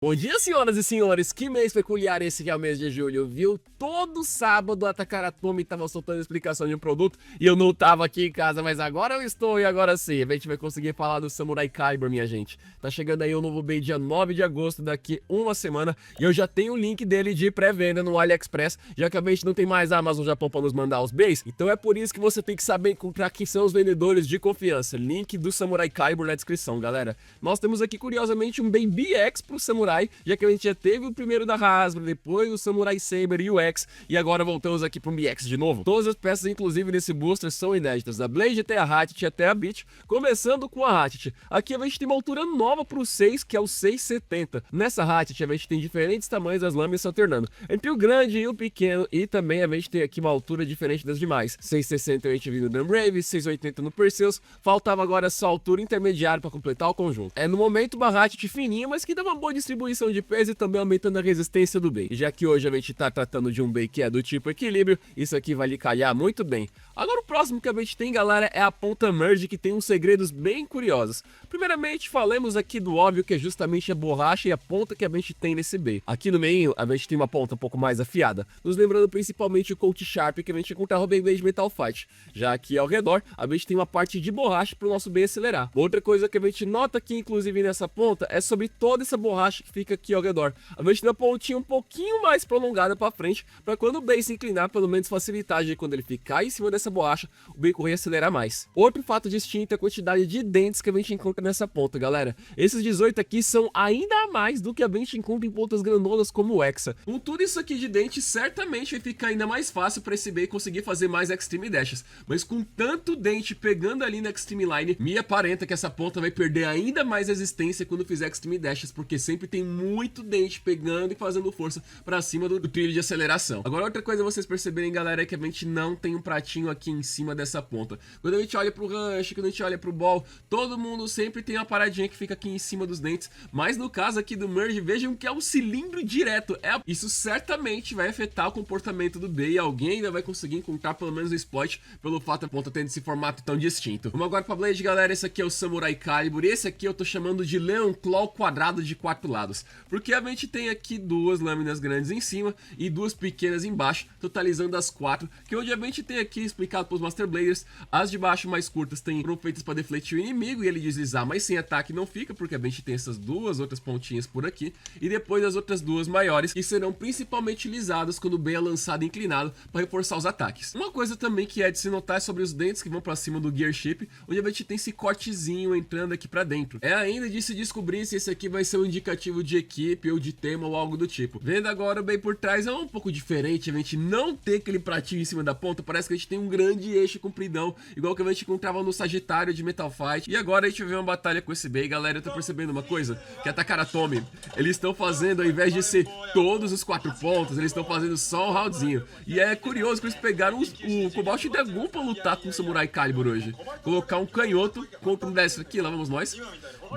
Bom dia, senhoras e senhores, que mês peculiar esse que é o mês de julho, viu? Todo sábado a Takara tava soltando explicação de um produto e eu não tava aqui em casa, mas agora eu estou e agora sim, a gente vai conseguir falar do Samurai Calibur, minha gente. Tá chegando aí o novo bem dia 9 de agosto, daqui uma semana, e eu já tenho o link dele de pré-venda no AliExpress, já que a gente não tem mais a Amazon Japão pra nos mandar os bens, então é por isso que você tem que saber encontrar quem são os vendedores de confiança. Link do Samurai Calibur na descrição, galera. Nós temos aqui, curiosamente, um bem BX pro Samurai, já que a gente já teve o primeiro da Hasbro, depois o Samurai Saber e o X, e agora voltamos aqui pro BX de novo. Todas as peças, inclusive nesse booster, são inéditas, da Blade até a Hatchet até a Beat, começando com a Hatchet. Aqui a gente tem uma altura nova pro 6, que é o 6,70. Nessa Hatchet a gente tem diferentes tamanhos das lâminas se alternando, entre o grande e o pequeno, e também a gente tem aqui uma altura diferente das demais. 6,60 a gente viu no Dambrave, 6,80 no Perseus, faltava agora só a altura intermediária para completar o conjunto. É no momento uma Hatchet fininha, mas que dá uma boa distribuição de peso e também aumentando a resistência do bem. E já que hoje a gente tá tratando de um bem que é do tipo equilíbrio, isso aqui vai lhe calhar muito bem. Agora o próximo que a gente tem, galera, é a ponta Merge, que tem uns segredos bem curiosos. Primeiramente, falemos aqui do óbvio, que é justamente a borracha e a ponta que a gente tem nesse bem. Aqui no meio, a gente tem uma ponta um pouco mais afiada, nos lembrando principalmente o Colt Sharp que a gente encontrava bem de Metal Fight. Já aqui ao redor, a gente tem uma parte de borracha para o nosso bem acelerar. Outra coisa que a gente nota aqui, inclusive nessa ponta, é sobre toda essa borracha que fica aqui ao redor. A gente tem uma pontinha um pouquinho mais prolongada para frente, para quando o bem se inclinar, pelo menos facilitar de quando ele ficar em cima dessa borracha, o bem correr e acelerar mais. Outro fato distinto é a quantidade de dentes que a gente encontra nessa ponta, galera. Esses 18 aqui são ainda mais do que a gente encontra em pontas grandonas como o Hexa. Com tudo isso aqui de dente, certamente vai ficar ainda mais fácil para esse bem conseguir fazer mais Extreme Dashes. Mas com tanto dente pegando ali na Extreme Line, me aparenta que essa ponta vai perder ainda mais resistência quando fizer Extreme Dashes, porque sempre tem muito dente pegando e fazendo força para cima do trilho de aceleração. Agora outra coisa vocês perceberem, galera, é que a gente não tem um pratinho aqui em cima dessa ponta. Quando a gente olha pro Rush, quando a gente olha pro Ball, todo mundo sempre tem uma paradinha que fica aqui em cima dos dentes, mas no caso aqui do Merge, vejam que é um cilindro direto. Isso certamente vai afetar o comportamento do B, e alguém ainda vai conseguir encontrar pelo menos o exploit pelo fato da ponta tendo esse formato tão distinto. Vamos agora pra Blade, galera. Esse aqui é o Samurai Calibur, e esse aqui eu tô chamando de Leon Claw quadrado de 4 lados, porque a gente tem aqui duas lâminas grandes em cima e duas pequenas embaixo, totalizando as 4, que onde a gente tem aqui explicado para os Master Bladers. As de baixo mais curtas foram feitas para defletir o inimigo e ele deslizar, mas sem ataque não fica, porque a gente tem essas duas outras pontinhas por aqui, e depois as outras duas maiores, que serão principalmente utilizadas quando o bem é lançado inclinado para reforçar os ataques. Uma coisa também que é de se notar é sobre os dentes que vão para cima do Gear Chip, onde a gente tem esse cortezinho entrando aqui para dentro. É ainda de se descobrir se esse aqui vai ser um indicativo de equipe ou de tema ou algo do tipo. Vendo agora bem por trás, é um pouco diferente a gente não ter aquele pratinho em cima da ponta, parece que a gente tem um grande eixo compridão, igual que a gente encontrava no Sagitário de Metal Fight. E agora a gente vai ver uma batalha com esse bem, galera. Eu tô percebendo uma coisa, que a Takara Tomy, eles estão fazendo, ao invés de ser todos os 4 pontos, eles estão fazendo só um roundzinho. E é curioso que eles pegaram o Cobalt Dragon pra lutar com o Samurai Calibur hoje. Colocar um canhoto contra um destro aqui, lá vamos nós.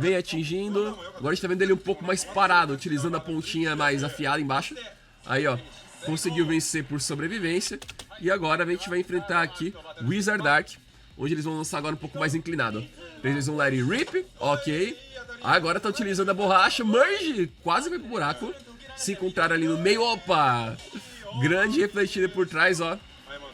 Vem atingindo. Agora a gente tá vendo ele um pouco mais parado, utilizando a pontinha mais afiada embaixo. Aí, ó, conseguiu vencer por sobrevivência. E agora a gente vai enfrentar aqui Wizard Dark, onde eles vão lançar agora um pouco mais inclinado. Eles vão Let It Rip, ok. Agora tá utilizando a borracha, Merge, quase vai pro buraco. Se encontrar ali no meio, opa! Grande refletida por trás, ó.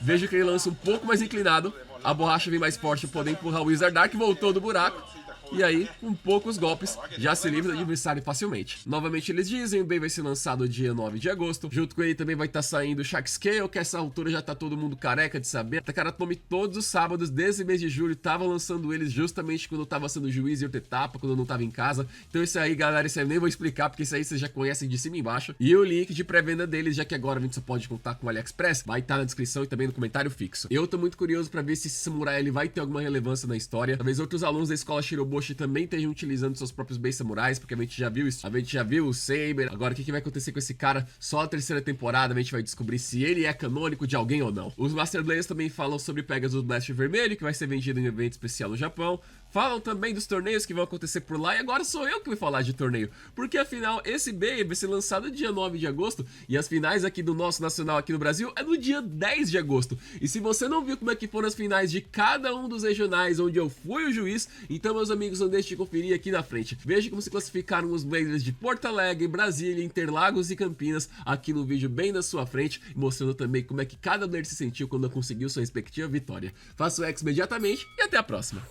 Vejo que ele lança um pouco mais inclinado. A borracha vem mais forte para poder empurrar o Wizard Dark, voltou do buraco. E aí, com poucos golpes, já se livra do adversário facilmente. Novamente eles dizem, o bem vai ser lançado dia 9 de agosto. Junto com ele também vai estar saindo o Shark Scale, que essa altura já tá todo mundo careca de saber. A Takara Tomy todos os sábados desse mês de julho tava lançando eles justamente quando eu tava sendo juiz e outra etapa, quando eu não tava em casa. Então isso aí, galera, isso aí eu nem vou explicar, porque isso aí vocês já conhecem de cima e embaixo. E o link de pré-venda deles, já que agora a gente só pode contar com o AliExpress, vai estar na descrição e também no comentário fixo. Eu tô muito curioso pra ver se esse samurai ele vai ter alguma relevância na história. Talvez outros alunos da escola Shiroboshi também estejam utilizando seus próprios bens samurais, porque a gente já viu isso. A gente já viu o Saber. Agora, o que vai acontecer com esse cara? Só a terceira temporada a gente vai descobrir se ele é canônico de alguém ou não. Os Master Bladers também falam sobre Pegasus Blast vermelho, que vai ser vendido em evento especial no Japão. falam também dos torneios que vão acontecer por lá, e agora sou eu que vou falar de torneio, porque afinal esse BEI vai ser lançado dia 9 de agosto, e as finais aqui do nosso nacional aqui no Brasil é no dia 10 de agosto. E se você não viu como é que foram as finais de cada um dos regionais onde eu fui o juiz, então meus amigos, não deixe de conferir aqui na frente. Veja como se classificaram os Blazers de Porto Alegre, Brasília, Interlagos e Campinas aqui no vídeo bem na sua frente, mostrando também como é que cada Blazer se sentiu quando conseguiu sua respectiva vitória. Faça o X imediatamente e até a próxima.